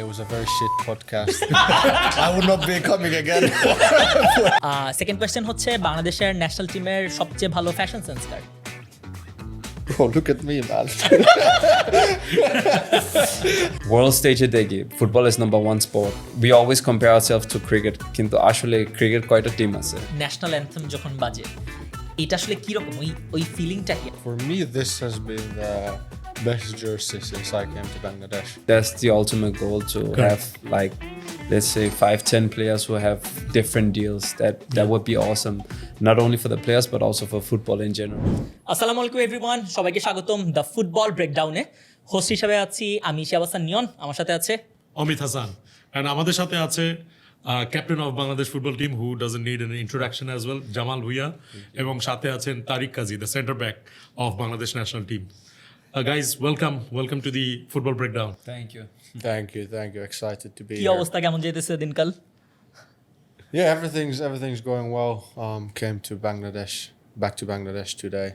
it was a very shit podcast. I would not be coming again. Second question হচ্ছে বাংলাদেশের national টিমের সবচেয়ে ভালো fashion sense car? Bro, look at me, man. World stage দেখি football is number one sport. We always compare ourselves to cricket. কিন্তু আসলে cricket কয়টা team আছে? ন্যাশনাল অ্যানথেম যখন বাজে এটা আসলে কি রকম ওই ফিলিংটা কি? For me, this has been the best jersey since I came to Bangladesh. That's the ultimate goal to have like let's say 5-10 players who have different deals. That would be awesome, not only for the players but also for football in general. আসসালামু আলাইকুম everyone, সবাইকে স্বাগতম the football ব্রেকডাউনে। Host হিসেবে আছি আমি শিয়াবাসান নিয়ন, আমার সাথে আছে অমিত হাসান, and আমাদের সাথে আছে captain of Bangladesh football team who doesn't need an introduction as well, Jamal Bhuiyan, এবং সাথে আছেন Tariq Kazi, the centre back of Bangladesh national team. Guys, welcome to the football breakdown. Thank you. Thank you. Excited to be কি here. অবস্থা, কেমন যেতেছে দিনকাল? Yeah, everything's going well. Came to back to Bangladesh today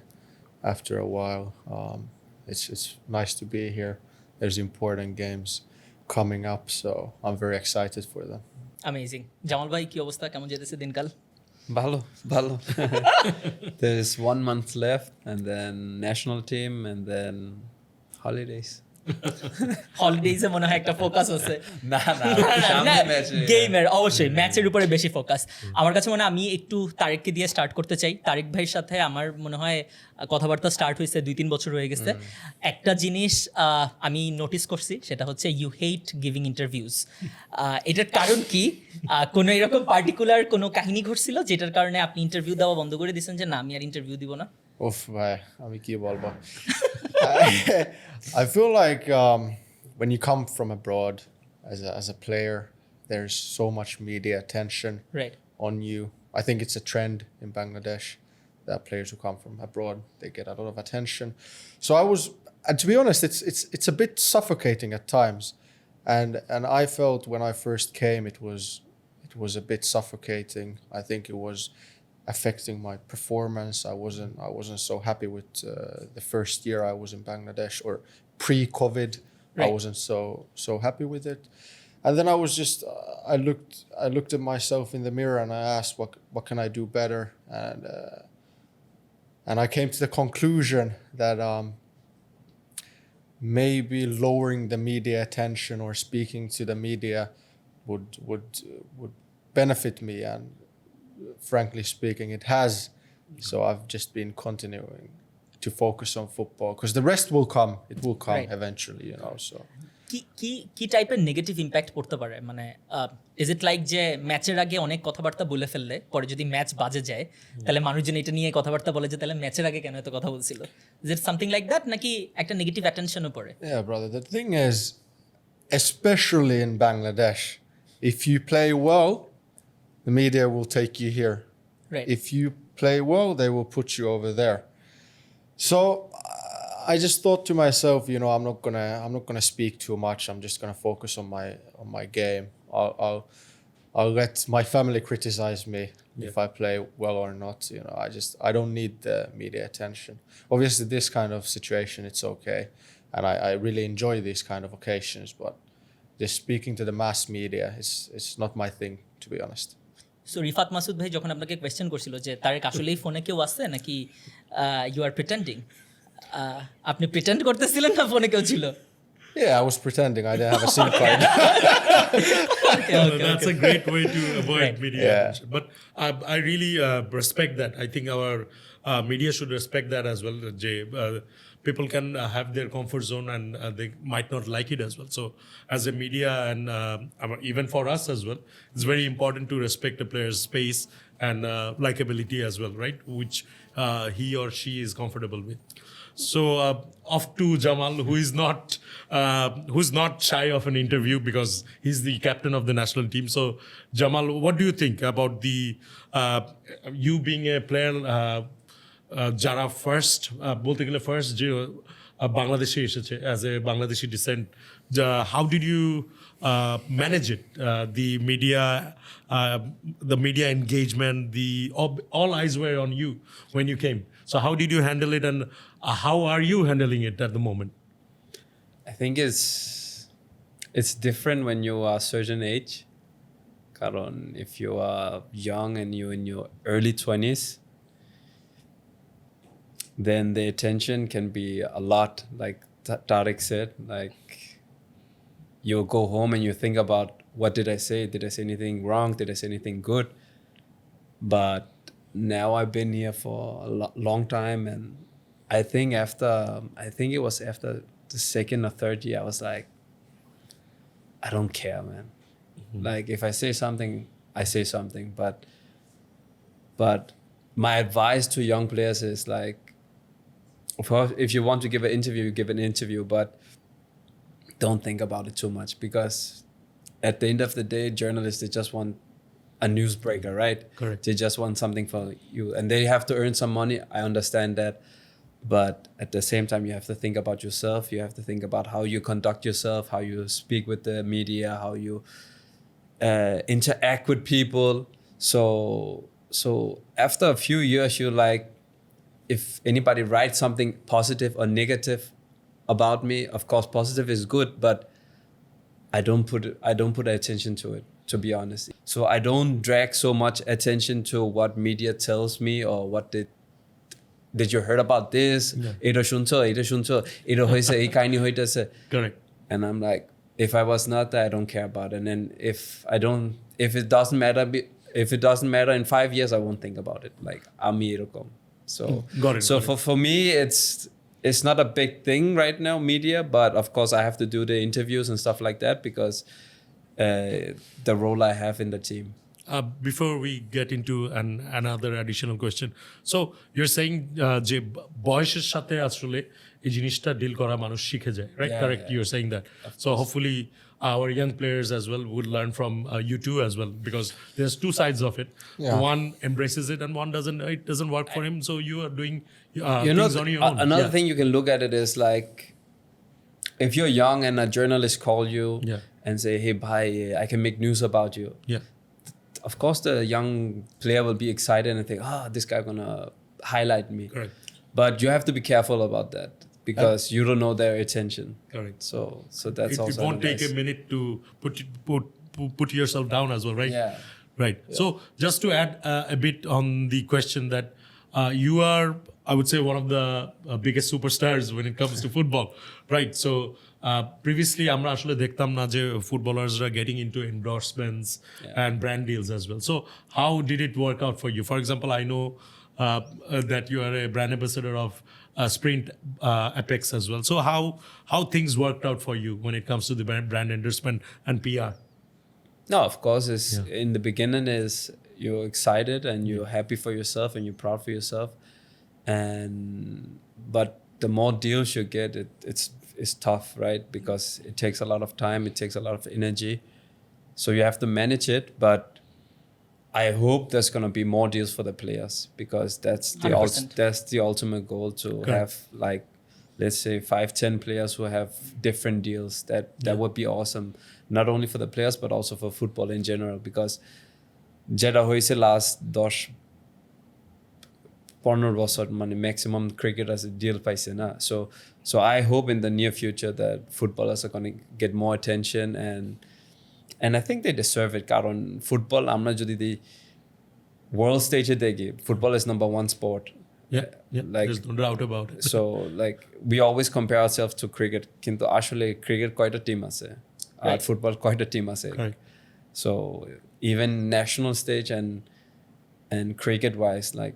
after a while. It's nice to be here. There's important games coming up, so I'm very excited for them. Amazing. Jamal ভাই কি অবস্থা, কেমন যেতেছে দিনকাল? Balo. There's 1 month left and then national team and then holidays. হলিডেজে মনে হয় একটা focus আছে। না গেমের অবশ্যই ম্যাচের উপরে বেশি ফোকাস। আমার কাছে মনে হয় আমি একটু তারিককে দিয়ে স্টার্ট করতে চাই। তারিক ভাইয়ের সাথে আমার মনে হয় কথাবার্তা স্টার্ট হয়েছে 2-3 বছর হয়ে গেছে। একটা জিনিস আমি নোটিস করছি, সেটা হচ্ছে ইউ হেট গিভিং ইন্টারভিউজ। এটার কারণ কি? কোনো এরকম পার্টিকুলার কোনো কাহিনী ঘটছিল যেটার কারণে আপনি ইন্টারভিউ দেওয়া বন্ধ করে দিয়েছেন, যে না আমি আর ইন্টারভিউ দিব না? Oof, bhai, আমি কি বলবো? I feel like when you come from abroad as a player, there's so much media attention on you. I think it's a trend in Bangladesh that players who come from abroad, they get a lot of attention. So and to be honest, it's a bit suffocating at times, and I felt when I first came, it was a bit suffocating. I think it was affecting my performance. I wasn't so happy with the first year I was in Bangladesh, or pre-COVID. I wasn't so happy with it. And then I was just I looked at myself in the mirror and I asked what can I do better, and I came to the conclusion that maybe lowering the media attention or speaking to the media would benefit me, and frankly speaking, it has. So I've just been continuing to focus on football because the rest will come. It will come eventually, you know. So কি টাইপের negative impact পড়তে পারে? মানে is it like যে ম্যাচের আগে অনেক কথাবার্তা বলে ফেললে পরে যদি ম্যাচ বাজে যায় তাহলে মানুষজন এটা নিয়ে কথাবার্তা বলে যে তাহলে ম্যাচের আগে কেন এত কথা বলছিল? Is it something like that, নাকি একটা নেগেটিভ অ্যাটেনশনও পড়ে? yeah, brother. The thing is, especially in Bangladesh, if you play well, the media will take you here. Right. If you play well, they will put you over there. So I just thought to myself, you know, I'm not gonna speak too much. I'm just gonna focus on my game. I'll let my family criticize me if I play well or not. You know, I don't need the media attention. Obviously, this kind of situation, it's okay, and I really enjoy these kind of occasions. But just speaking to the mass media, it's not my thing, to be honest. So Rifat Masud ভাই যখন আপনাকে question করছিল যে তারেক আসলেই ফোনে কেউ আসছে নাকি ইউ আর প্রিটেন্ডিং, আপনি প্রিটেন্ড করতেছিলেন না ফোনে কেউ ছিল? Yeah, I was pretending. I didn't have a SIM card. That's a great way to avoid media attention. But I really respect that. I think our media should respect that as well, Jay. People can have their comfort zone and they might not like it as well. So as a media and even for us as well, it's very important to respect a player's space and likability as well, right? Which he or she is comfortable with. So off to Jamal, who's not shy of an interview because he's the captain of the national team. So Jamal, what do you think about the you being a player? যারা first বলতে গেলে first যে বাংলাদেশে এসেছে as a Bangladeshi descent, how did you manage it, the media engagement, all eyes were on you when you came. So how did you handle it, and how are you handling it at the moment? I think it's different when you are a certain age. Karon, if you are young and you're in your early 20s, then the attention can be a lot, like Tariq said. Like, you go home and you think about, what did I say? Did I say anything wrong? Did I say anything good? But now I've been here for a long time, and I think it was after the second or third year, I was like, I don't care, man. Like, if I say something, I say something. But my advice to young players is, like, of course, if you want to give an interview, give an interview, but don't think about it too much, because at the end of the day, journalists, they just want a newsbreaker, right? Correct. They just want something for you, and they have to earn some money. I understand that. But at the same time, you have to think about yourself. You have to think about how you conduct yourself, how you speak with the media, how you interact with people. So after a few years, you're like, if anybody writes something positive or negative about me, of course, positive is good, but I don't put attention to it, to be honest. So I don't drag so much attention to what media tells me, or what did you heard about this? Correct. And I'm like, if I was not there, I don't care about it. And then if it doesn't matter in 5 years, I won't think about it. Like, I'm erokom. So Got it. for me, it's not a big thing right now, media, but of course I have to do the interviews and stuff like that, because the role I have in the team. Before we get into another additional question, so you're saying যে বয়সের সাথে আসলে এই জিনিসটা deal করা মানুষ শিখে যায়, right? Yeah, Correct. yeah. You're saying that. So hopefully our young players as well would learn from you too as well, because there's two sides of it. Yeah. One embraces it and one doesn't. It doesn't work for him. So you are doing You know, things on your own. another thing you can look at it is, like, if you're young and a journalist call you and say, hey, bhai, I can make news about you. Yeah. Of course, the young player will be excited and think, this guy gonna highlight me. Correct. But you have to be careful about that, because you don't know their intention. Correct. So that's It also won't take a minute to put yourself down as well, right? Yeah. Right. So just to add a bit on the question, that you are, I would say, one of the biggest superstars when it comes to football, right? So previously, আমরা আসলে দেখতাম না যে footballers are getting into endorsements and brand deals as well. So how did it work out for you? For example, I know that you are a brand ambassador of Sprint Apex as well. So how things worked out for you when it comes to the brand endorsement and PR? No, of course, in the beginning is you're excited and you're happy for yourself and you're proud for yourself, but the more deals you get, it's tough, right? Because it takes a lot of time, it takes a lot of energy, so you have to manage it. But I hope there's going to be more deals for the players, because that's the ultimate goal, to have, like, let's say 5-10 players who have different deals. That would be awesome, not only for the players but also for football in general, because যেটা হয়েছে last 10-15 বছর মানে maximum cricketers deal পাইছে না. So I hope in the near future that footballers are going to get more attention, and I think they deserve it. কারণ football আমরা যদি world stage দেখি, football is number one sport. Yeah, like, there's no doubt about it. So, like, we always compare ourselves to cricket, কিন্তু আসলে cricket কয়টা team আছে আর football কয়টা team আছে. So even national stage and cricket wise, like,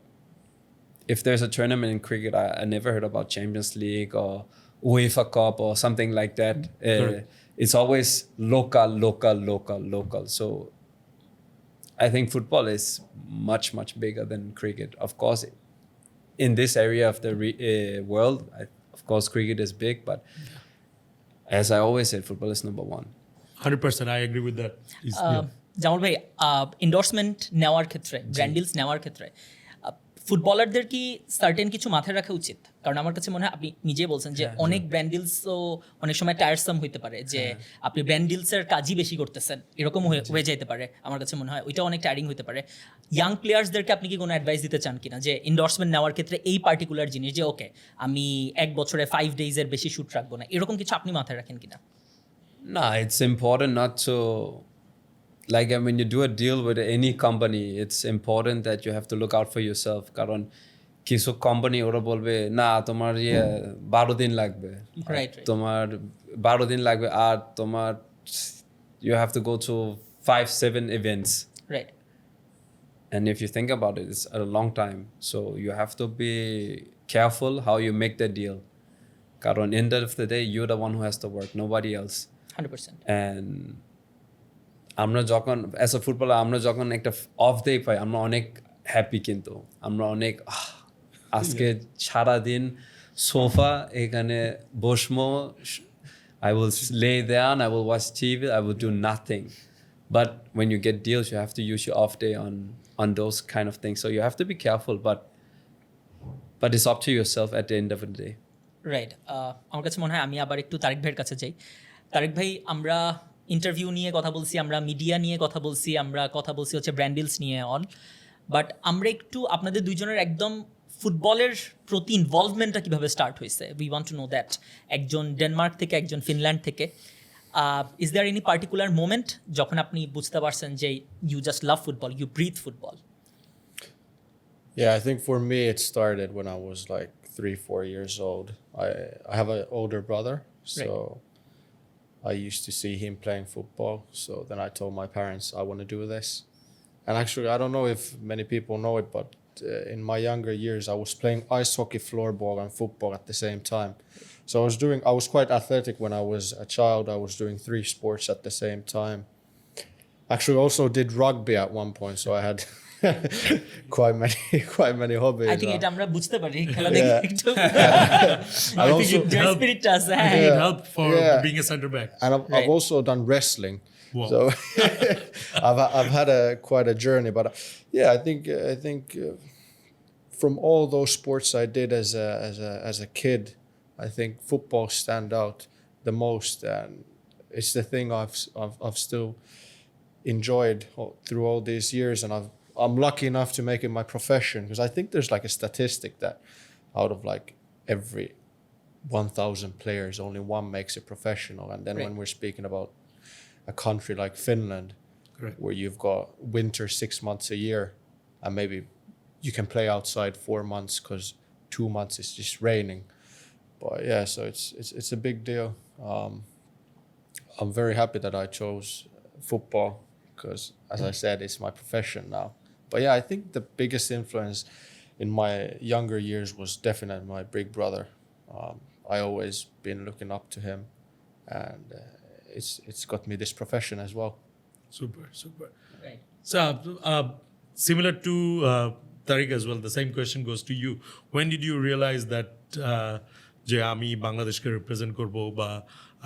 if there's a tournament in cricket, I never heard about Champions League or UEFA Cup or something like that. It's always local. So I think football is much bigger than cricket. Of course, in this area of the world, of course, cricket is big, but as I always said, football is number one. 100%, I agree with that. Jamal ভাই, endorsement নেওয়ার ক্ষেত্রে, brand deals নেওয়ার ক্ষেত্রে ফুটবলারদের কি certain কিছু মাথায় রাখা উচিত? কারণ আমার কাছে মনে হয়, আপনি নিজেই বলছেন যে অনেক ব্র্যান্ড ডিলসও অনেক সময় টায়ারসাম হইতে পারে, যে আপনি ব্র্যান্ড ডিলসের কাজই বেশি করতেছেন, এরকম হয়ে যেতে পারে। আমার কাছে মনে হয় ওইটা অনেক টায়ারিং হতে পারে। ইয়াং প্লেয়ার্সদেরকে আপনি কি কোনো অ্যাডভাইস দিতে চান কিনা, যে এন্ডোর্সমেন্ট নেওয়ার ক্ষেত্রে এই পার্টিকুলার জিনিস, যে ওকে আমি 1 বছরে 5 days বেশি শ্যুট রাখবো না, এরকম কিছু আপনি মাথায় রাখেন কিনা? Nah, it's important not to, like when you do a deal with any company, it's important that you have to look out for yourself. কারণ কিছু কোম্পানি ওরা বলবে না তোমার 12 দিন লাগবে, তোমার 12 দিন লাগবে আর তোমার you have to go to 5-7 events. Right. And if you think about it, it's a long time. So you have to be careful how you make the deal. কারণ end of the day, you're the one who has to work, nobody else. 100%. And আমরা যখন as a footballer আমরা যখন একটা off day পাই আমরা অনেক happy, কিন্তু আমরা অনেক আজকে সারাদিন সোফা এখানে বসমো, I will lay down, I will watch TV, I will do nothing. But when you get deals, you have to use your off day on those kind of things. So you have to be careful, but it's up to yourself at the end of the day. Right. আমার কাছে মনে হয় আমি আবার একটু তারিক ভাইয়ের কাছে যাই। তারিক ভাই, আমরা ইন্টারভিউ নিয়ে কথা বলছি, আমরা মিডিয়া নিয়ে কথা বলছি, আমরা কথা বলছি হচ্ছে ব্র্যান্ড ডিলস নিয়ে অল, বাট আমরা একটু আপনাদের দুইজনের একদম ফুটবলের প্রতি ইনভলভমেন্টটা কীভাবে স্টার্ট হয়েছে, we want to know that. একজন ডেনমার্ক থেকে, একজন ফিনল্যান্ড থেকে, is there any particular moment যখন আপনি বুঝতে পারছেন যে you just love football, you breathe football? Yeah, I think for me it started when I was like 3-4 years old. I have an older brother, so I used to see him playing football. So then I told my parents I want to do this. And actually, I don't know if many people know it, but in my younger years, I was playing ice hockey, floorball, and football at the same time. So I was quite athletic when I was a child. I was doing 3 sports at the same time. Actually, also did rugby at one point, so I had quite many hobbies. I think এটা আমরা বুঝতে পারি খেলা দেখে একটু I also স্পিরিটটা আছে। It helped for being a center back. And I've also done wrestling. Wow. So I've had quite a journey, but yeah, I think from all those sports I did as a kid, I think football stand out the most, and it's the thing I've still enjoyed through all these years, and I'm lucky enough to make it my profession, because I think there's like a statistic that out of like every 1,000 players, only one makes it professional. And then when we're speaking about a country like Finland, correct, where you've got winter 6 months a year, and maybe you can play outside 4 months because 2 months is just raining. But yeah, so it's a big deal. I'm very happy that I chose football, because as I said, it's my profession now. But yeah, I think the biggest influence in my younger years was definitely my big brother. I always been looking up to him, and it's got me this profession as well. Super. Right. So similar to Tariq as well, the same question goes to you. When did you realize that যে আমি বাংলাদেশকে represent করবো বা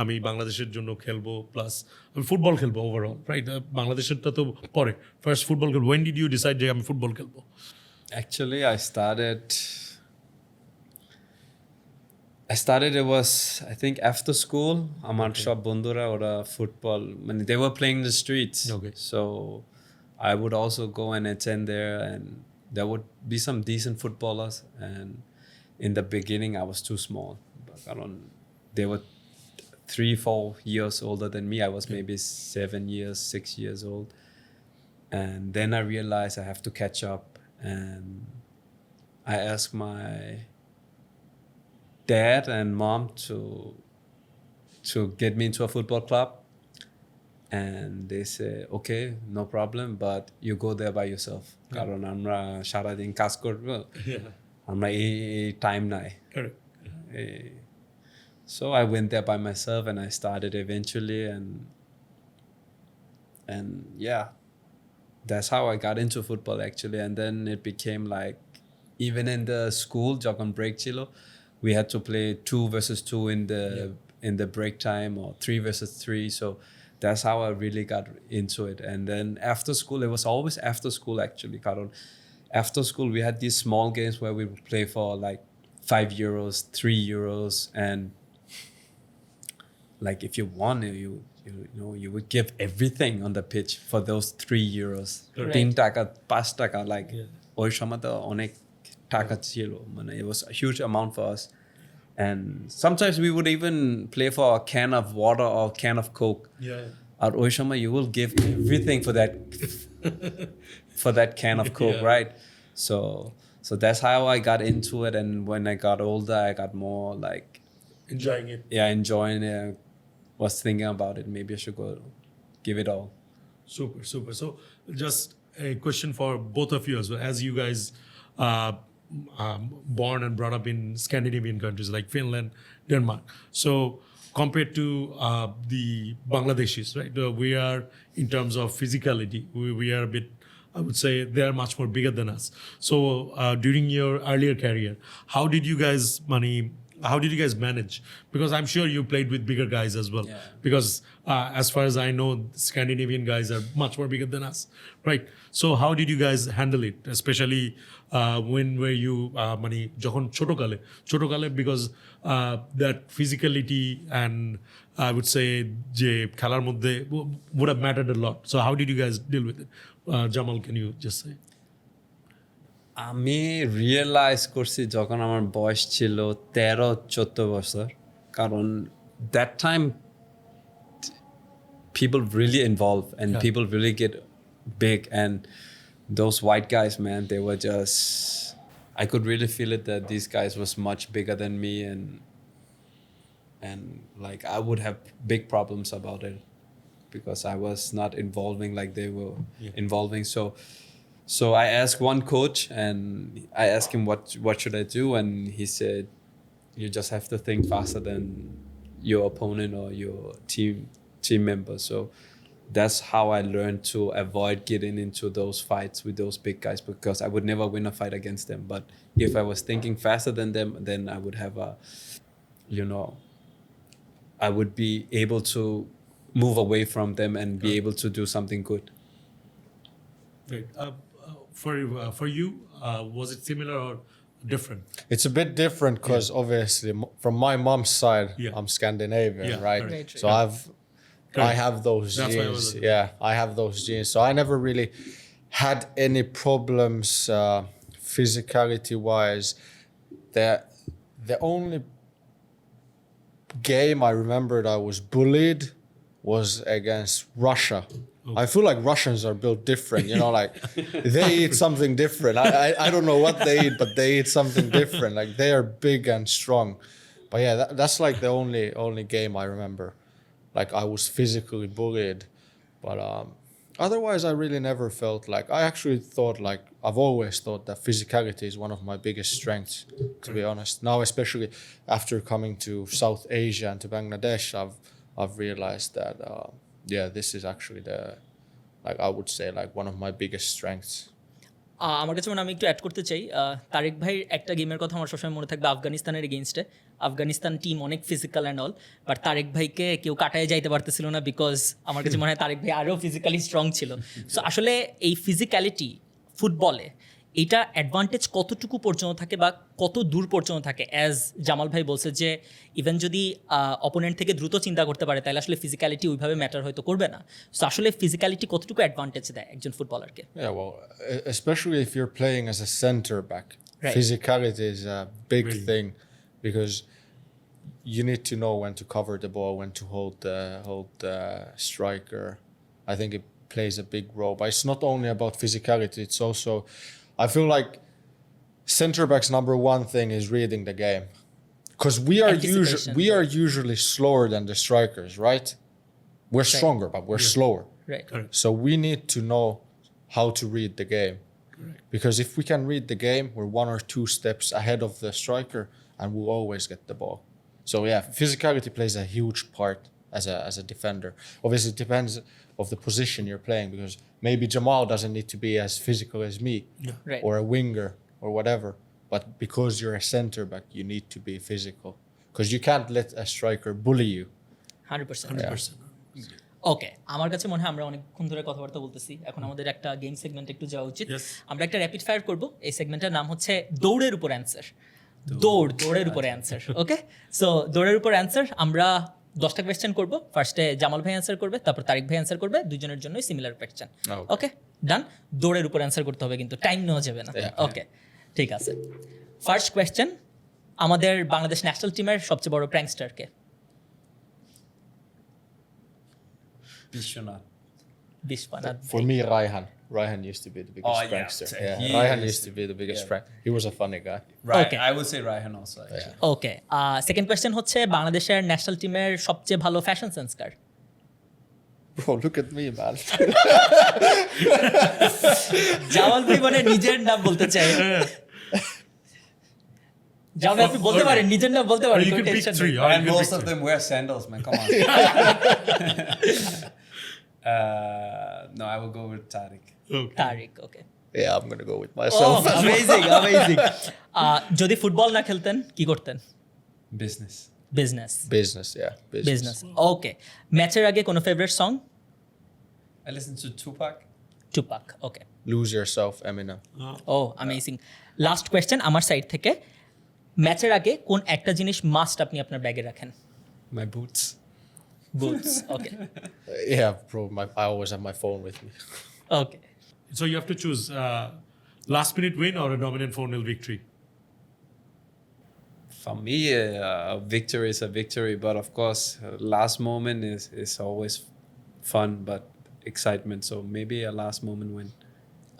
আমি বাংলাদেশের জন্য খেলবো, plus আমি ফুটবল খেলবো ওভারঅল, রাইট? বাংলাদেশেরটা তো পরে, ফার্স্ট ফুটবল খেলবো। When did you decide যে আমি ফুটবল খেলবো? Actually, I started, it was, I think, after school. Amar shop bondura ora football, when they were playing in the streets. Okay. So I would also go and attend there, and there would be some decent footballers. And in the beginning, I was too small. They were 3-4 years older than me. I was maybe 7 years, 6 years old. And then I realized I have to catch up. And I asked my dad and mom to get me into a football club. And they say, okay, no problem, but you go there by yourself. কারণ আমরা সারাদিন কাজ করবো, আমরা এই time নাই। Correct. So I went there by myself, and I started eventually, and yeah, that's how I got into football actually. And then it became like, even in the school, যখন break ছিল, we had to play 2 versus 2 in the break time, or 3 versus 3. So that's how I really got into it. And then after school, it was always after school actually. কারণ after school we had these small games where we would play for like €5, €3, and like if you won, you would give everything on the pitch for those €3. 3 টাকা 5 টাকা, like ওই সময় তো অনেক টাকা ছিল, মানে it was a huge amount for us. And sometimes we would even play for a can of water or can of Coke. Yeah. At Oishama, you will give everything for that can of Coke, Yeah. right? So that's how I got into it. And when I got older, I got more like Enjoying it. enjoying it. Was thinking about it. Maybe I should go give it all. Super. So, just a question for both of you as well. As you guys born and brought up in Scandinavian countries like Finland, Denmark. So, compared to the Bangladeshis, right? We are, in terms of physicality, we are a bit, I would say they are much more bigger than us. So, during your earlier career, how did you guys manage? Because I'm sure you played with bigger guys as well. Yeah. Because as far as I know, Scandinavian guys are much more bigger than us, right? So how did you guys handle it? Especially when were you যখন ছোটকালে because that physicality and I would say যে খেলার মধ্যে would have mattered a lot. So how did you guys deal with it? Jamal, can you just say? আমি realise করছি যখন আমার বয়স ছিল 13-14 বছর, কারণ that time people really involve and people really get big, and those white guys, man, they were just, I could really feel it that these guys was much bigger than me, and like I would have big problems about it because I was not involving like they were involving. So I asked one coach and I asked him what should I do, and he said you just have to think faster than your opponent or your team member. So that's how I learned to avoid getting into those fights with those big guys, because I would never win a fight against them. But if I was thinking faster than them, then I would have I would be able to move away from them and be able to do something good. Great. For you, was it similar or different? It's a bit different because obviously from my mom's side, I'm Scandinavian, right? Correct. So I have those That's why I genes. was- Yeah, I have those genes. So I never really had any problems physicality wise. The only game I remembered I was bullied was against Russia. I feel like Russians are built different, like they eat something different. I don't know what they eat, but they eat something different. Like they are big and strong. But yeah, that's like the only game I remember. Like I was physically bullied, but otherwise I really never felt like, I actually thought like, I've always thought that physicality is one of my biggest strengths, to be honest. Now, especially after coming to South Asia and to Bangladesh, I've realized that, this is actually I would say like one of my biggest strengths. আমার কাছে আমি একটু add করতে চাই, তারেক ভাইয়ের একটা গেমের কথা আমার সবসময় মনে থাকবে, আফগানিস্তানের এগেইনস্টে। আফগানিস্তান টিম অনেক physical and all, but Tareq ভাইকে কেউ কাটায় যাইতে পারতেছিল না, বিকজ আমার কাছে মনে হয় তারেক ভাই আরও ফিজিক্যালি স্ট্রং ছিল। সো আসলে এই ফিজিক্যালিটি ফুটবলে এইটা অ্যাডভান্টেজ কতটুকু পর্যন্ত থাকে বা কত দূর পর্যন্ত থাকে? অ্যাজ জামাল ভাই বলছে যে ইভেন যদি অপোনেন্ট থেকে দ্রুত চিন্তা করতে পারে, তাহলে আসলে ফিজিক্যালিটি ওইভাবে ম্যাটার হয়তো করবে না। সো আসলে ফিজিক্যালিটি কতটুকু অ্যাডভান্টেজ দেয় একজন ফুটবলারকে? Yeah, well, especially if you're playing as a center back, Right. physicality is a big Really? thing because you need to know when to cover the ball, when to hold the striker. I think it plays a big role, but it's not only about physicality. It's also, I feel like center back's number one thing is reading the game, because Anticipation. we are usually slower than the strikers, right? We're stronger, but we're slower. Right, Correct. So we need to know how to read the game. Correct. Because if we can read the game, we're 1 or 2 steps ahead of the striker and we'll always get the ball. So yeah, physicality plays a huge part as a defender. Obviously it depends of the position you're playing, because maybe Jamal doesn't need to be as physical as me Right. or a winger or whatever. But because you're a center back, you need to be physical. Because you can't let a striker bully you. 100%. 100%. ওকে, আমার কাছে মনে হয় আমরা অনেকক্ষণ ধরে কথাবার্তা বলতেছি, এখন আমাদের একটা গেম সেগমেন্ট একটু যাওয়া উচিত। Yes. আমরা একটা র্যাপিড ফায়ার করব। এই সেগমেন্টের নাম হচ্ছে দৌড়ের উপর অ্যান্সার। দৌড়ের উপরে অ্যান্সার। ওকে, সো দৌড়ের উপর অ্যান্সার। আমরা 10টা কোয়েশ্চেন করব। ফার্স্টে জামাল ভাই অ্যান্সার করবে, তারপর তারিক ভাই অ্যান্সার করবে, দুজনের জন্যই সিমিলার কোয়েশ্চেন। Okay. ওকে, ডান। দৌড়ের উপর অ্যান্সার করতে হবে, কিন্তু টাইম নেওয়া যাবে না। Yeah. ওকে, ঠিক আছে। ফার্স্ট কোয়েশ্চেন, আমাদের বাংলাদেশ ন্যাশনাল টিমের সবচেয়ে বড় প্র্যাঙ্কস্টার কে? Biswanath. For me, Raihan used to be the biggest prankster. Raihan used to be the biggest prank. He was a funny guy. Right. Okay. I would say Raihan also. Actually. Okay, second question হচ্ছে বাংলাদেশের national টিমের সবচেয়ে ভালো fashion sense car? Bro, look at me, man. Jamal ভাই মানে নিজের নাম বলতে চাই। জামাল আপনি বলতে পারেন, নিজের নাম বলতে পারেন। You can pick three. And most of them wear sandals, man. Come on. No, I will go with Tariq. Tariq, okay. Yeah, I'm gonna go with myself. Amazing, amazing. যদি ফুটবল না খেলতেন কি করতেন? Business. Business. Business, yeah. Business, okay. ম্যাচের আগে কোনো favourite song? I listen to Tupac. Tupac, okay. Lose Yourself, Eminem. ও amazing. Last question আমার সাইড থেকে, ম্যাচের আগে কোন একটা জিনিস মাস্ট আপনি আপনার ব্যাগে রাখেন? My boots. Boots, okay. Yeah, bro. I always have my phone with me. Okay. So you have to choose last minute win or a dominant 4-0 victory. For me, a victory is a victory, but of course, last moment is always fun, but excitement. So maybe a last moment win.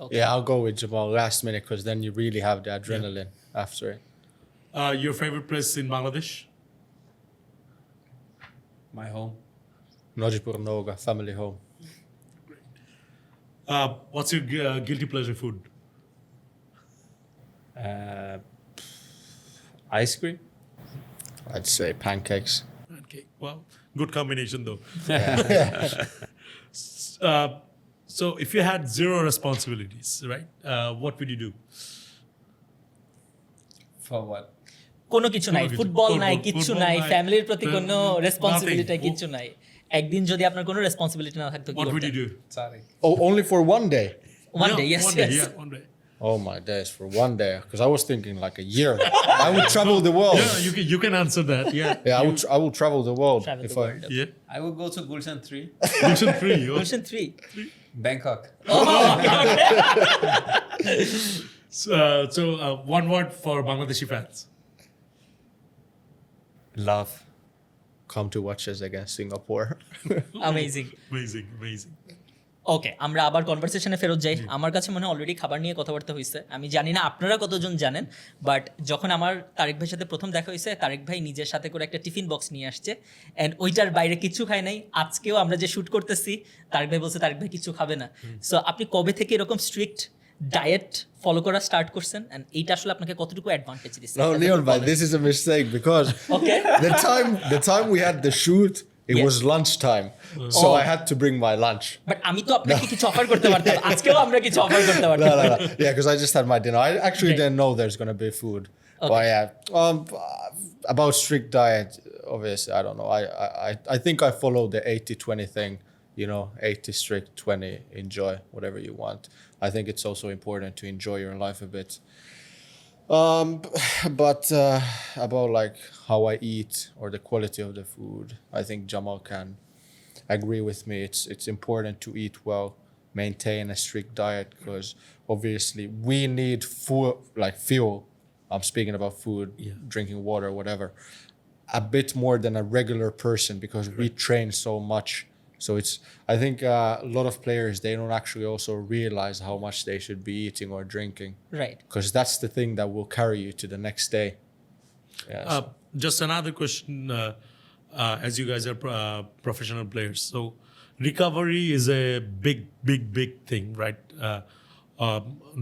Okay. Yeah, I'll go with Jamal last minute because then you really have the adrenaline after it. Your favorite place in Bangladesh? My home. Najipur Noga, family home. What's your guilty pleasure food? Ice cream. I'd say pancakes. Okay, well, good combination though. So if you had zero responsibilities, right? What would you do? For what? কোনো কিছু নাই, football নাই, কিচ্ছু নাই, ফ্যামিলির প্রতি কোনো responsibility nothing. কিচ্ছু নাই। একদিন যদি আপনার কোনো রেসপন্সিবিলিটি না থাকতো কি What would you করতেন? do? Tariq. Oh, only for one day? One day, yes, one day, yes. yeah, one day. Oh my days, for one day. Because I was thinking like a year. I would travel the world. Yeah, you can answer that. Yeah. Yeah, I will travel the world. Travel if the I, world. Yeah. I will go to Gulshan 3, Mission 3. Oh. Question 3. Bangkok. So one word for Bangladeshi fans. Love. come to watch us against Singapore. Amazing. Amazing. ওকে, আমরা আবার কনভারসেশনে ফেরত যাই। আমার কাছে মনে হয় already খাবার নিয়ে কথাবার্তা হয়েছে। আমি জানি না আপনারা কতজন জানেন, বাট যখন আমার তারেক ভাইয়ের সাথে প্রথম দেখা হয়েছে, তারেক ভাই নিজের সাথে করে একটা টিফিন বক্স নিয়ে আসছে, অ্যান্ড ওইটার বাইরে কিছু খায় নাই। আজকেও আমরা যে শ্যুট করতেছি, তারেক ভাই বলছে তারেক ভাই কিছু খাবে না। সো আপনি কবে থেকে এরকম স্ট্রিক্ট ডায়েট ফলো করা স্টার্ট করছেন, অ্যান্ড এইটা আসলে আপনাকে কতটুকু অ্যাডভান্টেজ দিচ্ছে? No, Leon, but this is a mistake because Okay. the time we had the shoot, it Yes. was lunchtime, so Oh. I had to bring my lunch. But আমি তো আপনাকে কিছু অফার করতে পারতাম, আজকেও আমরা কিছু অফার করতে No, পারতাম। no, no. Yeah, because I just had my dinner. I actually Great. didn't know there's gonna be food. Okay. But yeah, about strict diet, obviously, I don't know. I think I follow the 80-20 thing. 80 strict, 20 enjoy whatever you want. I think it's also important to enjoy your life a bit. But about like how I eat or the quality of the food, I think Jamal can agree with me. It's important to eat well, maintain a strict diet, because obviously we need food, like fuel. I'm speaking about food, drinking water, whatever, a bit more than a regular person because we train so much. So I think a lot of players, they don't actually also realize how much they should be eating or drinking. Right. Because that's the thing that will carry you to the next day. Yeah. Just another question. As you guys are professional players, so recovery is a big thing, right?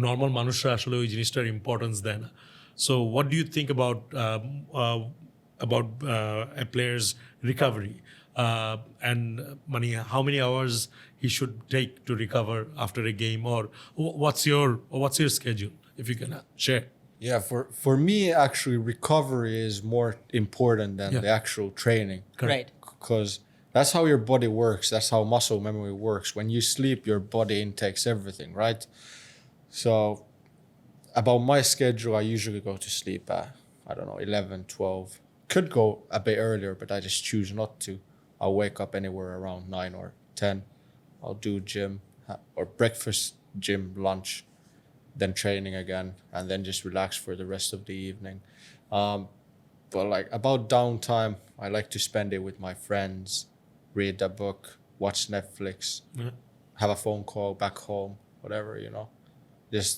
Normal মানুষরা আসলে ওই জিনিসটার importance দেয় না. So what do you think about a player's recovery? And how many hours he should take to recover after a game, or what's your schedule, if you can share? Yeah, for me, actually, recovery is more important than the actual training. Right. Because that's how your body works. That's how muscle memory works. When you sleep, your body intakes everything, right? So about my schedule, I usually go to sleep at, 11, 12. Could go a bit earlier, but I just choose not to. I'll wake up anywhere around 9 or 10. I'll do gym or breakfast, gym, lunch, then training again, and then just relax for the rest of the evening. But like about downtime, I like to spend it with my friends, read a book, watch Netflix, have a phone call back home, whatever, you know. Just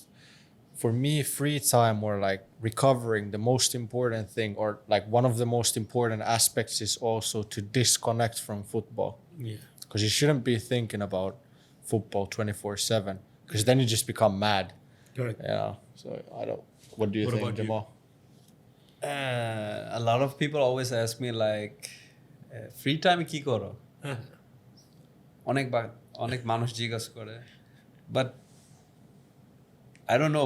for me, free time or like recovering, the most important thing, or like one of the most important aspects, is also to disconnect from football. Yeah. Because you shouldn't be thinking about football 24/7, because then you just become mad. Correct. Yeah. So I don't. What do you What think, about you? Jamal? A lot of people always ask me like, free time কি করো? অনেক মানুষ জিজ্ঞাসা করে, but I don't know.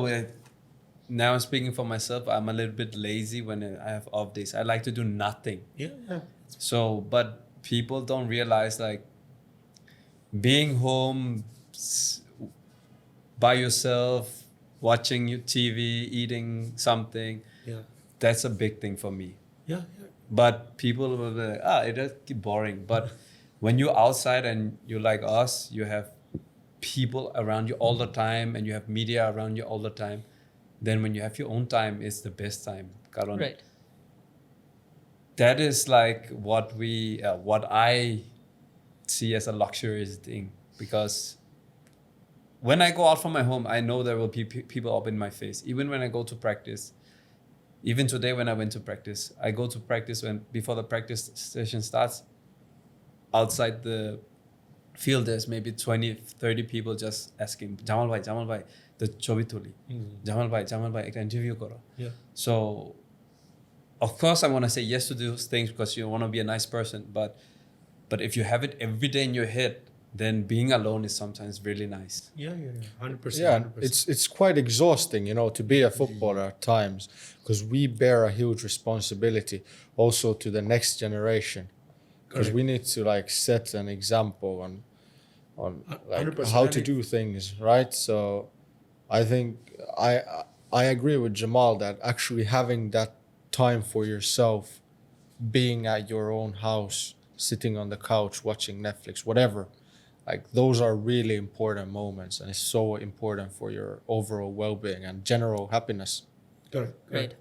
Now I'm speaking for myself. I'm a little bit lazy when I have off days. I like to do nothing. Yeah. So, but people don't realize like being home by yourself, watching your TV, eating something. Yeah. That's a big thing for me. Yeah. But people will be like, it does keep boring. But when you're outside and you're like us, you have people around you all the time and you have media around you all the time. Then when you have your own time, it's the best time. Karon, right. That is like what I see as a luxurious thing, because when I go out from my home, I know there will be people up in my face. Even when I go to practice, even today when I went to practice, I go to practice before the practice session starts. Outside the field, there's maybe 20, 30 people just asking, Jamal bhai, the chobi tuli. Jamal bhai, ekta interview koro. Yeah. So, of course, I want to say yes to those things because you want to be a nice person. But if you have it every day in your head, then being alone is sometimes really nice. Yeah. 100%. Yeah, 100%. it's quite exhausting, you know, to be a footballer at times, because we bear a huge responsibility also to the next generation, because we need to like set an example on like 100%. how to do things, right? So I think I agree with Jamal that actually having that time for yourself, being at your own house, sitting on the couch, watching Netflix, whatever, like those are really important moments, and it's so important for your overall well-being and general happiness. Correct. Right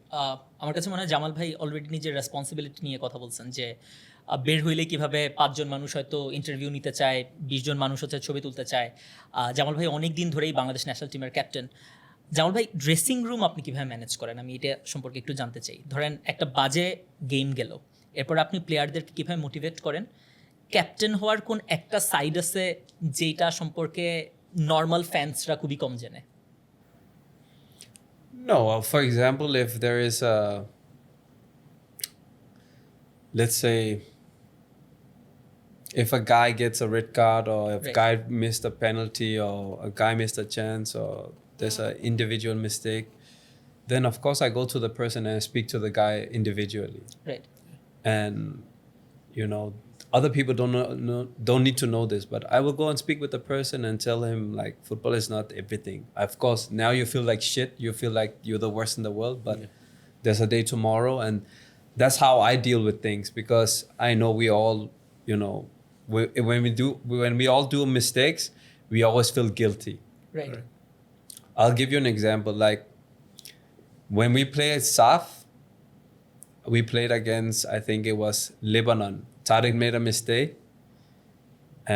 আমার কাছে মনে হয় জামাল ভাই already নিজের responsibility নিয়ে কথা বলছেন, যে বের হইলে কিভাবে 5 জন মানুষ হয়তো ইন্টারভিউ নিতে চায়, 20 জন মানুষ হচ্ছে ছবি তুলতে চায়। জামাল ভাই অনেক দিন ধরেই বাংলাদেশ ন্যাশনাল টিমের ক্যাপ্টেন। জামাল ভাই, ড্রেসিং রুম আপনি কিভাবে ম্যানেজ করেন? আমি এটা সম্পর্কে একটু জানতে চাই। ধরেন একটা বাজে গেম গেল, এরপর আপনি প্লেয়ারদেরকে কিভাবে মোটিভেট করেন? ক্যাপ্টেন হওয়ার কোন একটা সাইড আছে যেটা সম্পর্কে নর্মাল ফ্যান্সরা খুবই কম জানে? No, for example, if there is let's say, if a guy gets a red card, or if a guy missed a penalty, or a guy missed a chance, or there's an individual mistake, then of course I go to the person and I speak to the guy individually. Right. And you know, other people don't need to know this, but I will go and speak with the person and tell him like football is not everything. Of course, now you feel like shit, you feel like you're the worst in the world, but there's a day tomorrow, and that's how I deal with things, because I know we all, you know, when we all do mistakes, we always feel guilty. Right. I'll give you an example. Like when we played SAF, we played against, I think it was Lebanon. Tariq made a mistake,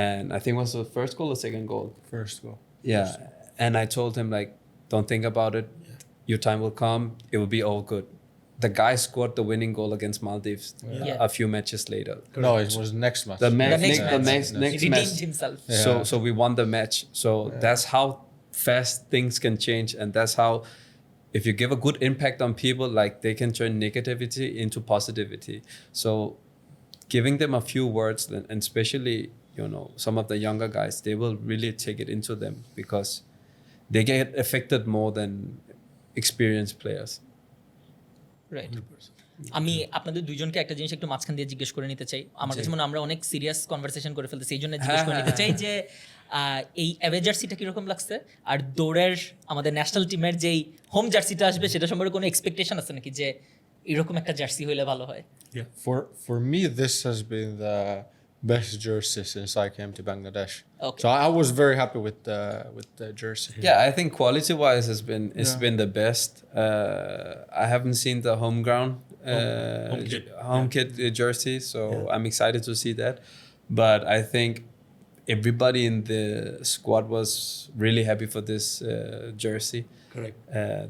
and I think it was the first goal or second goal? First goal. Yeah. And I told him like, don't think about it. Your time will come. It will be all good. The guy scored the winning goal against Maldives a few matches later. No, it was next match. The next He match. redeemed himself. So we won the match. So that's how fast things can change, and that's how, if you give a good impact on people, like they can turn negativity into positivity. So giving them a few words, and especially, you know, some of the younger guys, they will really take it into them, because they get affected more than experienced players. Right. আমি আপনাদের দুইজনকে একটা জিনিস একটু মাঝখান দিয়ে জিজ্ঞেস করে নিতে চাই। আমার কাছে মনে হয় আমরা অনেক সিরিয়াস কনভারসেশন করে ফেলতেছি, এই জন্য জিজ্ঞেস করে নিতে চাই যে এই অ্যাওয়ে জার্সিটা কীরকম লাগছে, আর দৌড়ের আমাদের ন্যাশনাল টিমের যেই হোম জার্সিটা আসবে সেটা সম্পর্কে কোনো এক্সপেকটেশন আছে নাকি, যে এরকম একটা জার্সি হইলে ভালো হয়? For me, this has been the best jersey since I came to Bangladesh. Okay. So I was very happy with the jersey. Yeah, I think quality-wise it's been the best. I haven't seen the home kit jersey, so I'm excited to see that. But I think everybody in the squad was really happy for this jersey. Correct.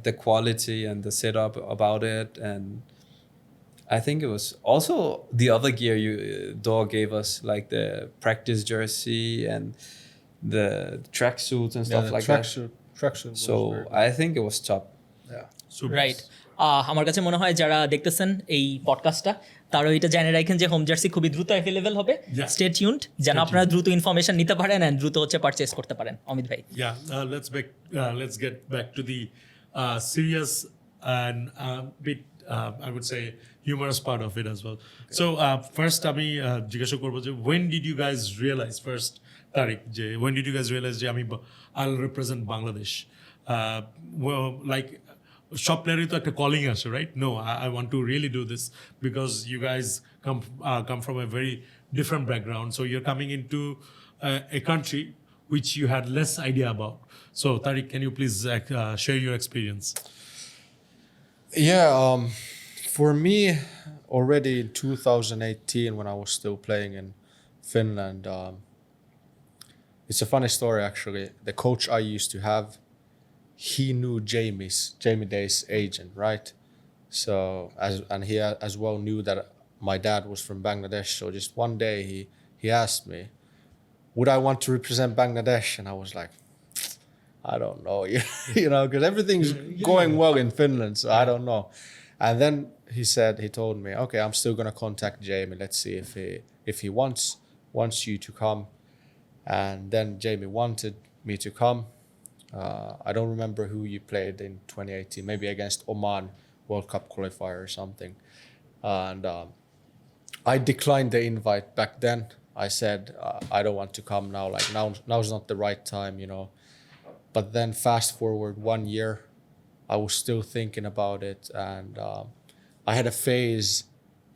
The quality and the setup about it, and I think it was also the other gear Dor gave us, like the practice jersey and the tracksuits and stuff like that. Tracksuit. So I think it was top. Yeah. Super. Right আমার কাছে মনে হয় যারা দেখতেছেন এই পডকাস্টটা তারা এটা জেনে রাখেন যে হোম জার্সি খুবই দ্রুত অ্যাভেলেবল হবে। স্টে টিউনড যেন আপনারা দ্রুত ইনফরমেশন নিতে পারেন এন্ড দ্রুত পারচেজ করতে পারেন। অমিত ভাই, let's get back to the serious and bit I would say humorous part of it as well. So first আমি জিজ্ঞাসা করব যে when did you guys realize first Tariq যে when did you guys realize যে আমি I'll represent Bangladesh? Well, like সব প্লেয়ারই তো একটা কলিং আসে, right? No, I want to really do this because you guys come from a very different background. So you're coming into a country which you had less idea about. So Tariq, can you please share your experience? Yeah, for me, already in 2018 when I was still playing in Finland, it's a funny story actually. The coach I used to have, he knew Jamie Day's agent, right? So he as well knew that my dad was from Bangladesh. So just one day he asked me, would I want to represent Bangladesh? And I was like, I don't know, you know, because everything's going well in Finland, so I don't know. And then he told me, okay, I'm still gonna contact Jamie. Let's see if he wants you to come. And then Jamie wanted me to come. I don't remember who you played in 2018, maybe against Oman World Cup qualifier or something. And I declined the invite back then. I said, I don't want to come now. Like now's not the right time, you know. But then fast forward 1 year, I was still thinking about it. And I had a phase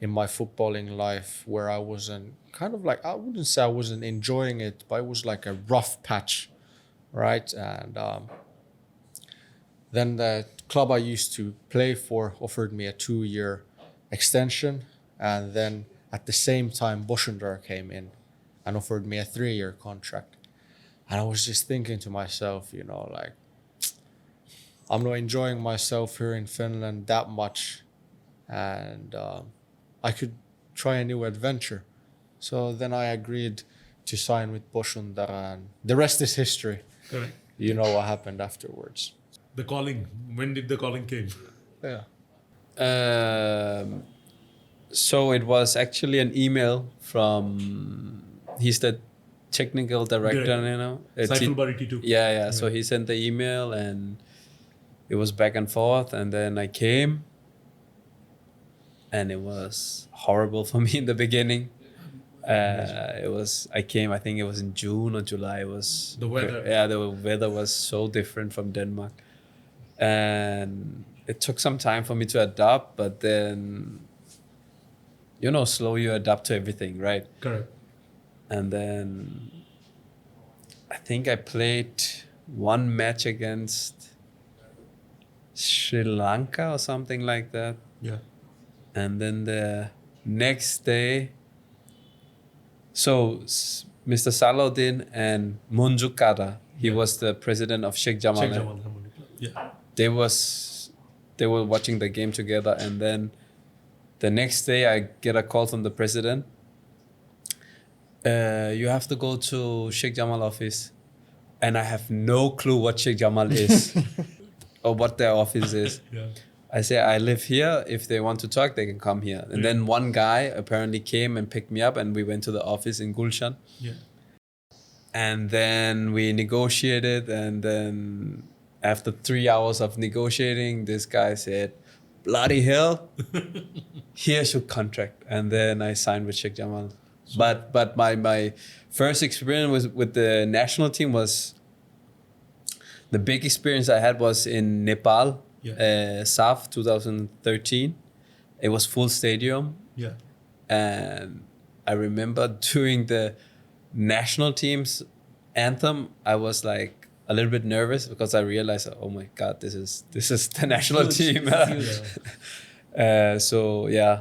in my footballing life where I wasn't kind of like, I wouldn't say I wasn't enjoying it, but it was like a rough patch. Right, and then the club I used to play for offered me a 2-year extension, and then at the same time Bhuyan came in and offered me a 3-year contract. And I was just thinking to myself, you know, like, I'm not enjoying myself here in Finland that much, and I could try a new adventure. So then I agreed to sign with Bhuyan, and the rest is history. Correct. You know what happened afterwards. The calling. When did the calling came? Yeah. So it was actually an email from, he's the technical director, you know. Saiful Bari T2. Yeah. So he sent the email and it was back and forth, and then I came and it was horrible for me in the beginning. I came, I think it was in June or July. It was the weather. The weather was so different from Denmark, and it took some time for me to adapt. But then, you know, slow you adapt to everything, right? Correct. And then I think I played one match against Sri Lanka or something like that. Yeah. And then the next day, so Mr. Salahuddin and Munju Kara, he was the president of Sheikh Jamal. Yeah. They were watching the game together, and then the next day I get a call from the president. You have to go to Sheikh Jamal office, and I have no clue what Sheikh Jamal is or what their office is. Yeah. I say, I live here. If they want to talk, they can come here. And then one guy apparently came and picked me up, and we went to the office in Gulshan. Yeah. And then we negotiated, and then after 3 hours of negotiating, this guy said, bloody hell, here's your contract. And then I signed with Sheikh Jamal. But my first experience with the national team was, the big experience I had was in Nepal. SAF 2013. It was full stadium. Yeah. And I remember during the national team's anthem, I was like a little bit nervous because I realized, oh my God, this is the national team. So yeah.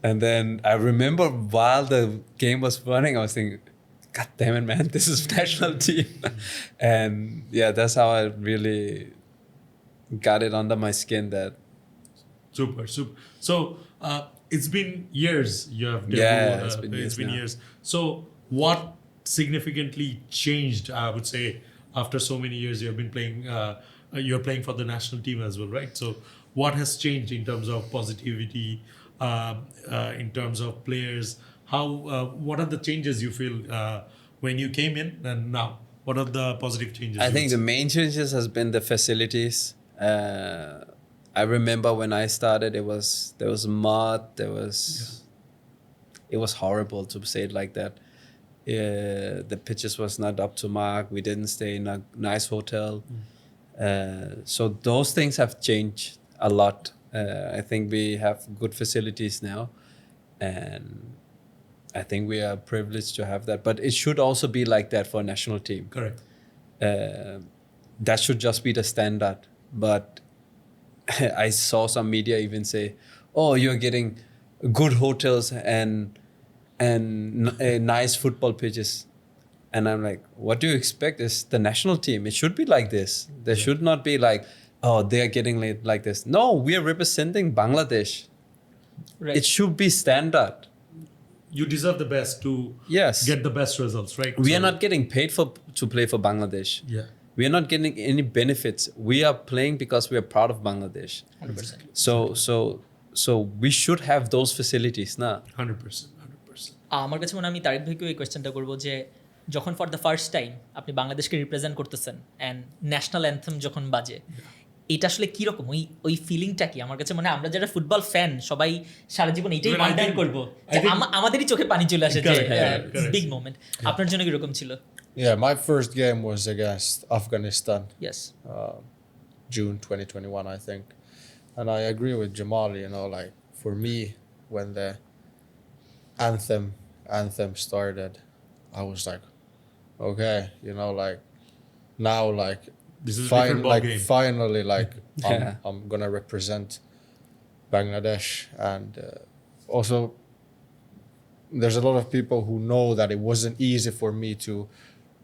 And then I remember while the game was running, I was thinking, God damn it, man, this is national team. And yeah, that's how I really got it under my skin that. Super. So it's been years you have debuted. Yeah, it's been years. So what significantly changed, I would say, after so many years you have been playing, you're playing for the national team as well, right? So what has changed in terms of positivity, in terms of players? What are the changes you feel when you came in and now? What are the positive changes? I think the main changes has been the facilities. I remember when I started, there was mud, it was horrible to say it like that. The pitches was not up to mark. We didn't stay in a nice hotel. So those things have changed a lot. I think we have good facilities now, and I think we are privileged to have that. But it should also be like that for a national team. Correct. That should just be the standard. But I saw some media even say, "Oh, you're getting good hotels and nice football pitches," and I'm like, "What do you expect? It's the national team. It should be like this. There should not be like, oh, they're getting like this. No, we are representing Bangladesh. Right. It should be standard. You deserve the best to get the best results, right? We are not getting paid to play for Bangladesh. Yeah. We are not getting any benefits. We are playing because we are proud of Bangladesh. 100%. So we should have those facilities, na? 100%. আমার কাছে মনে হয় আমি তারেক ভাইকেও এই কোয়েশ্চেনটা করবো যে যখন ফর দ্য ফার্স্ট টাইম আপনি বাংলাদেশকে রিপ্রেজেন্ট করতেছেন অ্যান্ড ন্যাশনাল অ্যান্থেম যখন বাজে, এটা আসলে কীরকম ওই ফিলিংটা কি? আমার কাছে মনে হয় আমরা যারা ফুটবল ফ্যান সবাই সারা জীবন এটাই মাইন্ড করবো, আমাদেরই চোখে পানি চলে আসে যে বিগ মোমেন্ট। আপনার জন্য কীরকম ছিল? Yeah, my first game was against Afghanistan. Yes. June 2021, I think. And I agree with Jamal, like for me, when the anthem started, I was like, okay, like now, like this is a different ball game. Finally, like I'm gonna represent Bangladesh, and also there's a lot of people who know that it wasn't easy for me to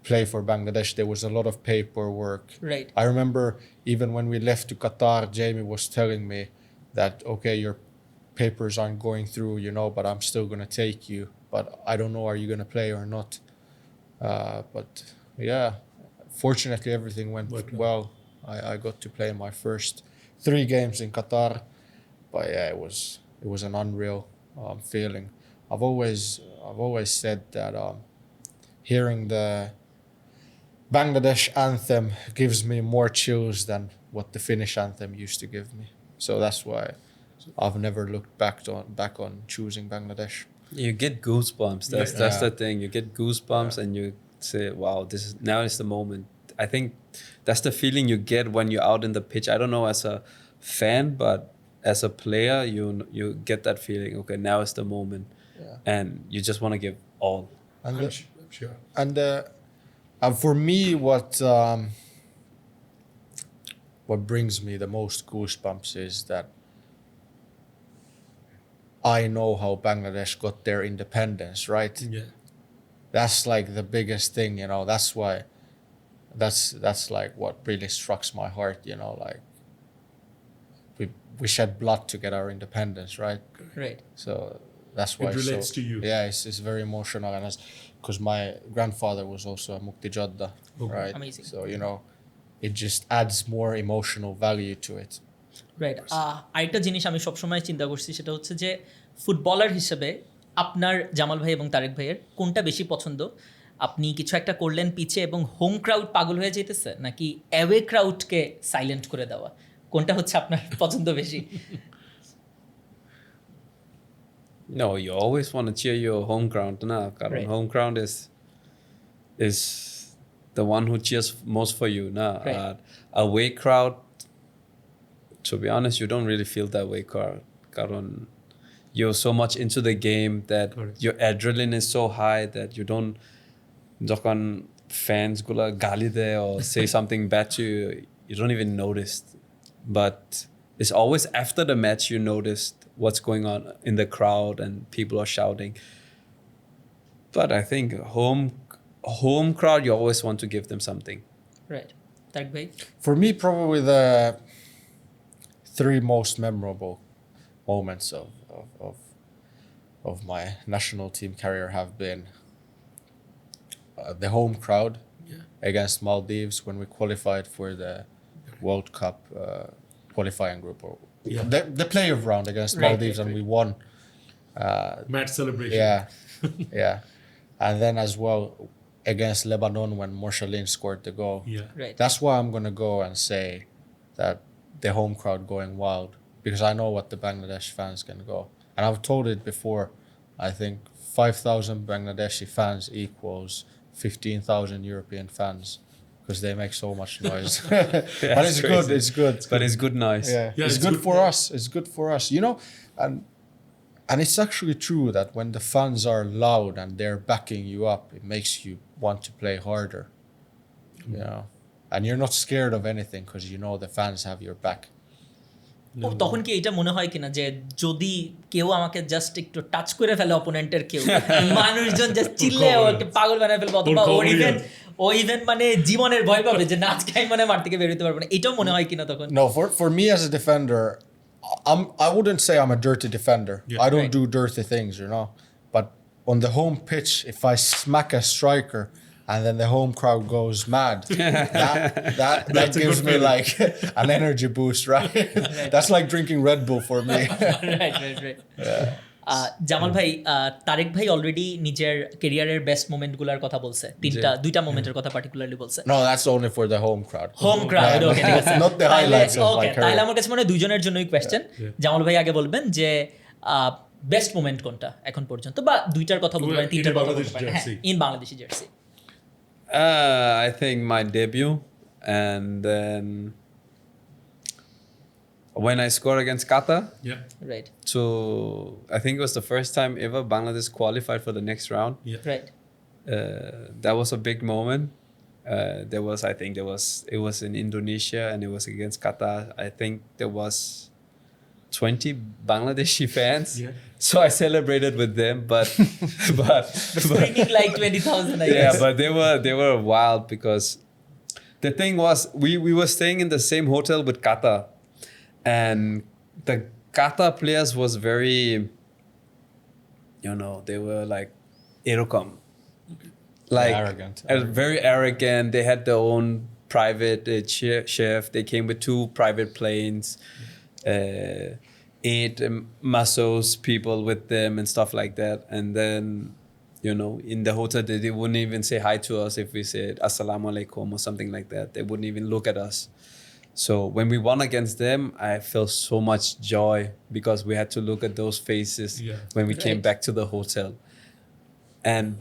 play for Bangladesh. There was a lot of paperwork. Right. I remember even when we left to Qatar, Jamie was telling me that, okay, your papers aren't going through, but I'm still going to take you. But I don't know, are you going to play or not? But yeah, fortunately everything went well. I got to play my first 3 games in Qatar. But yeah, it was an unreal feeling. I've always said that hearing the Bangladesh anthem gives me more chills than what the Finnish anthem used to give me. So that's why I've never looked back on choosing Bangladesh. You get goosebumps. That's the thing. You get goosebumps and you say, wow, now is the moment. I think that's the feeling you get when you're out in the pitch. I don't know as a fan, but as a player, you get that feeling, okay, now is the moment. Yeah. And you just want to give all. And Sure. And for me, what brings me the most goosebumps is that I know how Bangladesh got their independence, right? Yeah. That's like the biggest thing, that's why, that's like what really struck my heart, like we shed blood to get our independence, right? Right. So that's why it relates to you. Yeah, it's very emotional, and because my grandfather was also a Muktijodda, right? Amazing. So it just adds more emotional value to it. Right. আরেকটা জিনিস আমি সবসময় চিন্তা করছি, সেটা হচ্ছে যে footballer হিসেবে আপনার জামাল ভাই এবং তারেক ভাইয়ের কোনটা বেশি পছন্দ? আপনি কিছু একটা করলেন পিছে এবং হোম ক্রাউড পাগল হয়ে যেতেছে, নাকি অ্যাওয়ে ক্রাউডকে সাইলেন্ট করে দেওয়া? কোনটা হচ্ছে আপনার পছন্দ বেশি? No, you always want to cheer your home ground. Right. Home ground is the one who cheers most for you. Right. Away crowd, to be honest, you don't really feel that way crowd. you're so much into the game that your adrenaline is so high that you don't যখন fans গুলা গালি দেয় or say something bad to you, you don't even notice. But it's always after the match you notice what's going on in the crowd and people are shouting. But I think home crowd, you always want to give them something. Right. Tariq bhai? For me, probably the 3 most memorable moments of my national team career have been the home crowd against Maldives when we qualified for the World Cup qualifying group, or the playoff round against Maldives, and we won. Match celebration. Yeah. And then as well against Lebanon when Morshalin scored the goal. Yeah. Right. That's why I'm going to go and say that the home crowd going wild, because I know what the Bangladesh fans can go. And I've told it before, I think 5,000 Bangladeshi fans equals 15,000 European fans, because they make so much noise. But it's crazy. good, it's good. But it's good noise. Yeah, it's good for us. It's good for us. You know, and it's actually true that when the fans are loud and they're backing you up, it makes you want to play harder. You know, and you're not scared of anything because you know the fans have your back. তখন কি এটা মনে হয় কিনা যে যদি কেউ আমাকে জাস্ট একটু টাচ করে ফেলে অপোনেন্টের কেউ, মানুষজন জাস্ট চিল্লে ওকে পাগল বানায় ফেলবে, অথবা ও ইভেন মানে জীবনের ভয় পাবে যে নাচ খাই মানে মাঠ থেকে বের হতে পারবে না, এটাও মনে হয় কিনা তখন? No, for me as a defender, I wouldn't say I'm a dirty defender. I don't do dirty things, you know. But on the home pitch, if I smack a striker and then the home crowd goes mad, that gives me like an energy boost, right? That's like drinking Red Bull for me. right. Jamal ভাই, তারেক ভাই already নিজের ক্যারিয়ারের best মোমেন্টগুলোর কথা বলছে, দুইটা মোমেন্টের কথা particularly বলছে। No, that's only for the home crowd. Home crowd, okay, ঠিক আছে। Not the highlights of my career. তাহলে আমার কাছে মনে হয় দুইজনের জন্যই কোয়েশ্চেন। জামাল ভাই আগে বলবেন যে বেস্ট মোমেন্ট কোনটা এখন পর্যন্ত, বা দুইটার কথা বলতে পারেন, তিনটার কথা বলতে পারেন, in Bangladeshi jersey. I think my debut, and then when I scored against Qatar. Yeah. Right. So I think it was the first time ever Bangladesh qualified for the next round. Yeah. Right. That was a big moment. It was in Indonesia and it was against Qatar. I think there was 20 Bangladeshi fans. Yeah. So I celebrated with them, but Bringing like 20,000, I guess. yeah, but they were wild because the thing was we were staying in the same hotel with Qatar, and the Qatar players was very, you know, they were like erokom. Like Arrogant. Very arrogant. They had their own private chef. They came with 2 private planes, 8 Masos people with them and stuff like that. And then, you know, in the hotel, they wouldn't even say hi to us if we said Assalamu alaikum or something like that. They wouldn't even look at us. So when we won against them, I felt so much joy because we had to look at those faces when we came back to the hotel.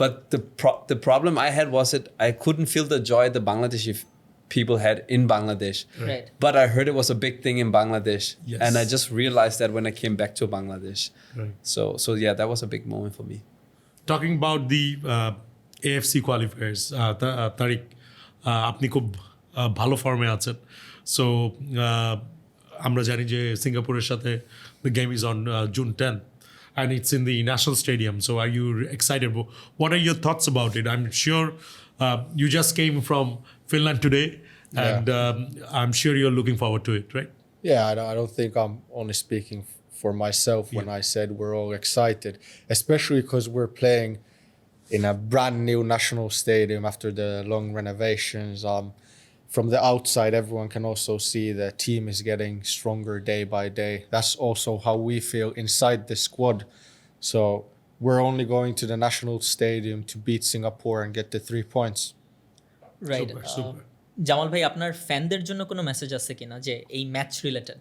But the problem I had was I couldn't feel the joy the Bangladeshi people had in Bangladesh. Right. But I heard it was a big thing in Bangladesh. Yes. And I just realized that when I came back to Bangladesh. Right. So yeah, that was a big moment for me. Talking about the AFC qualifiers, Tariq, আপনি খুব ভালো ফর্মে আছেন। So আমরা জানি যে সিঙ্গাপুরের সাথে the game is on June 10th and it's in the national stadium. So are you excited? What are your thoughts about it? I'm sure you just came from Finland today, and I'm sure you're looking forward to it, right? Yeah, I don't think I'm only speaking for myself when I said we're all excited, especially because we're playing in a brand new national stadium after the long renovations. From the outside, everyone can also see the team is getting stronger day by day. That's also how we feel inside the squad. So we're only going to the national stadium to beat Singapore and get the 3 points. Right. Super. Jamal ভাই, আপনার ফ্যানদের জন্য কোনো message আছে কিনা যে এই match related,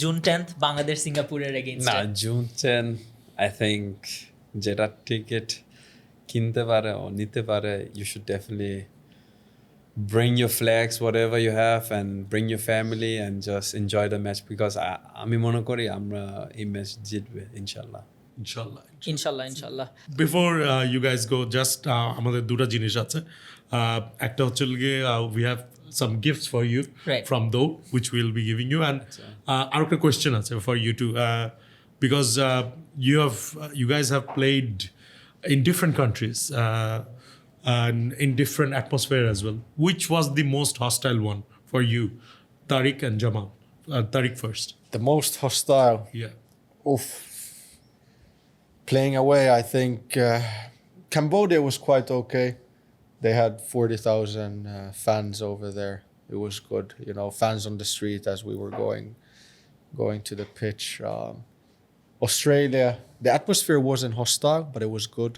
June 10th Bangladesh সিঙ্গাপুরের against? না, June 10, I think যেটা টিকিট কিনতে পারে ও নিতে পারে, you should definitely bring your flags, whatever you have, and bring your family and just enjoy the match because আমি মনে করি আমরা এই ম্যাচ জিতবে ইনশাল্লাহ। ইনশাল্লাহ Before you guys go, just আমাদের দুটো জিনিস আছে একটা হচ্ছে we have some gifts for you Right. from Dole which we'll be giving you and আর একটা question আছে for you too because you guys have played in different countries and in different atmosphere as well. Which was the most hostile one for you, Tariq and Jamal? Tariq first. The most hostile. Yeah. Oof. Playing away, I think Cambodia was quite okay. They had 40,000 fans over there. It was good, fans on the street as we were going to the pitch. Australia, the atmosphere wasn't hostile, but it was good.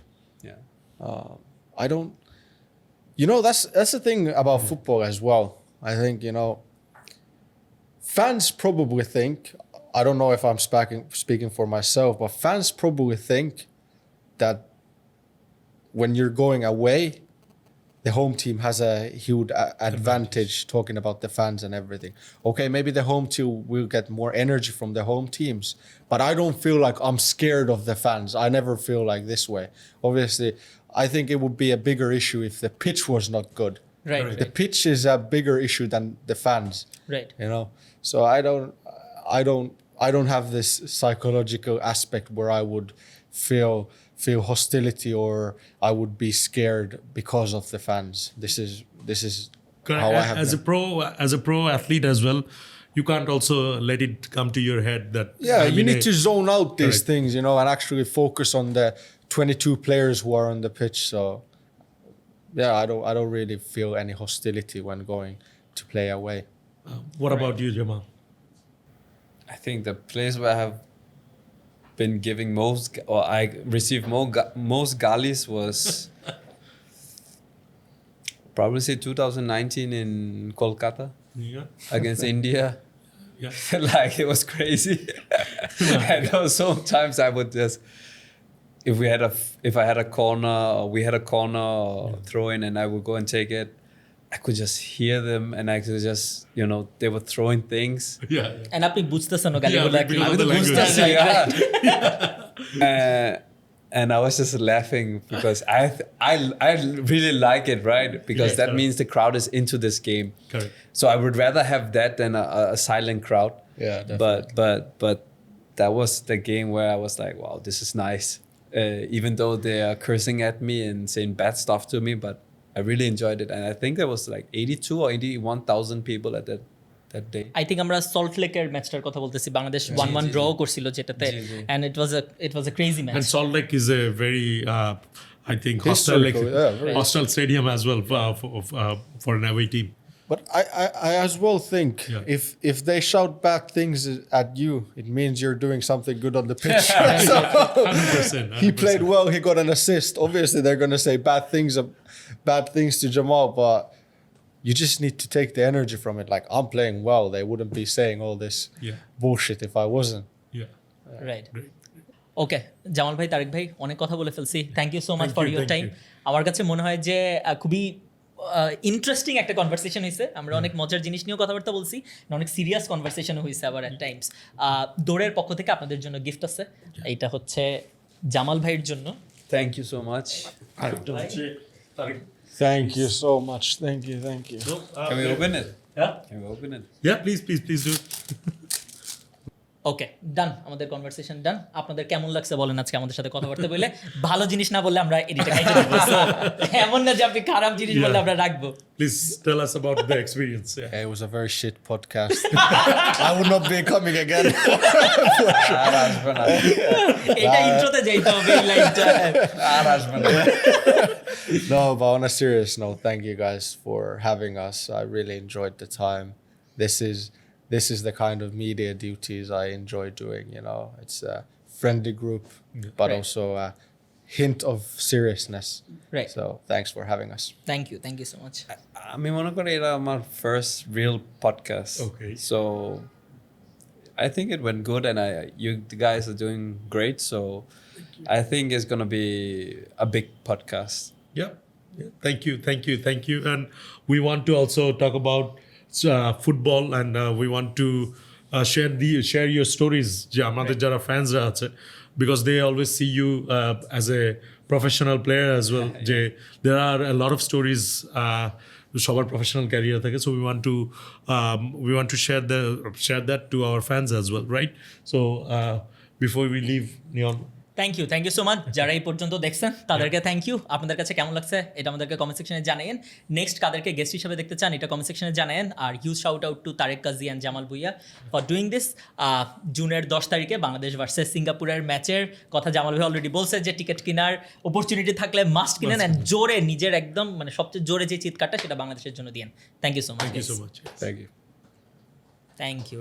Yeah. I don't, that's the thing about football as well. I think, fans probably think, I don't know if I'm speaking for myself, but fans probably think that when you're going away, the home team has a huge advantage talking about the fans and everything. Okay, maybe the home team will get more energy from the home teams, but I don't feel like I'm scared of the fans. I never feel like this way. Obviously, I think it would be a bigger issue if the pitch was not good. Right. The pitch is a bigger issue than the fans. Right. So I don't have this psychological aspect where I would feel hostility or I would be scared because of the fans. This is how I have as a pro athlete as well. You can't also let it come to your head that you need to zone out these things, and actually focus on the 22 players who are on the pitch. So I don't really feel any hostility when going to play away. What about you, Jamal? I think the place where I have been giving I received most galis was probably say 2019 in Kolkata against India. Yeah. Like it was crazy. And there were so times I would just if I had a corner or we had a corner or throw in and I would go and take it, I could just hear them and I could just, they were throwing things. Yeah. And আপনি বুঝতেছেন গালিগুলো and I was just laughing because I really like it, right? Because that means the crowd is into this game. Correct. So I would rather have that than a silent crowd. Yeah, definitely. But that was the game where I was like, wow, this is nice. Even though they are cursing at me and saying bad stuff to me, but I really enjoyed it. And I think there was like 82 or 81,000 people at that day. I think আমরা salt লেকের ম্যাচটার কথা বলতেছি Bangladesh 1-1 draw করছিল যেটাতে and it was a crazy match. And Salt Lake is a very I think hostile stadium as well for an away team. But I as well think if they shout bad things at you, it means you're doing something good on the pitch. 100%. He played well. He got an assist. Obviously, they're going to say bad things to Jamal, but you just need to take the energy from it. Like, I'm playing well. They wouldn't be saying all this bullshit if I wasn't. Yeah. Right. ওকে জামাল ভাই তারিক ভাই অনেক কথা বলে ফেলছি thank you so much for your time আমার কাছে মনে হয় যে খুবই ইন্টারেস্টিং একটা কনভারসেশন হয়েছে আমরা অনেক মজার জিনিস নিয়েও কথাবার্তা বলছি অনেক সিরিয়াস কনভারসেশনও হয়েছে আবার অ্যাট টাইমস দৌড়ের পক্ষ থেকে আপনাদের জন্য গিফট আছে এইটা হচ্ছে জামাল ভাইয়ের জন্য Thank you so much. Thank you so much. Thank you. Can we open it? Yeah. Can we open it? Yeah, please do. ওকে ডান আমাদের কনভারসেশন ডান আপনাদের কেমন লাগছে বলেন আজকে আমাদের সাথে কথাবার্তা বলে ভালো জিনিস না বললে আমরা এডিটে কাইটে দেব এমন না যে আপনি খারাপ জিনিস বললে আমরা রাখবো Please tell us about the experience. It was a very shit podcast. I would not be coming again. এটা ইন্ট্রোতে যাইতে হবে এই লাইনটা No, but on a serious note, thank you guys for having us. I really enjoyed the time. This is the kind of media duties I enjoy doing, It's a friendly group, but also a hint of seriousness. Right. So thanks for having us. Thank you so much. আমি মনে করি এটা আমার first real podcast. Okay. So I think it went good and you guys are doing great. So I think it's going to be a big podcast. Yeah. Thank you. And we want to also talk about football and we want to share your stories যে আমাদের যারা ফ্যান্সরা আছে because they always see you as a professional player as well. Jay, there are a lot of stories. সবার professional career থাকে, so we want to share that to our fans as well, right? So before we leave, Neon, thank you so much যারা এই পর্যন্ত দেখছেন তাদেরকে thank you. আপনাদের কাছে কেমন লাগছে এটা আমাদেরকে কমেন্ট সেকশনে জানায়েন। নেক্সট কাদেরকে গেস্ট হিসেবে দেখতে চান এটা কমেন্ট সেকশনে জানায়েন। আর huge shout out to Tarek Kazi and Jamal Bhuiyan for doing this. জুনের 10 তারিখে বাংলাদেশ ভার্সেস সিঙ্গাপুরের ম্যাচের কথা জামাল ভাই অলরেডি বলছে যে টিকিট কেনার অপরচুনিটি থাকলে মাস্ট কিনেন অ্যান্ড জোরে নিজের একদম মানে সবচেয়ে জোরে যে চিৎকারটা সেটা বাংলাদেশের জন্য দিয়েন। Thank you so much. Thank you. Thank you.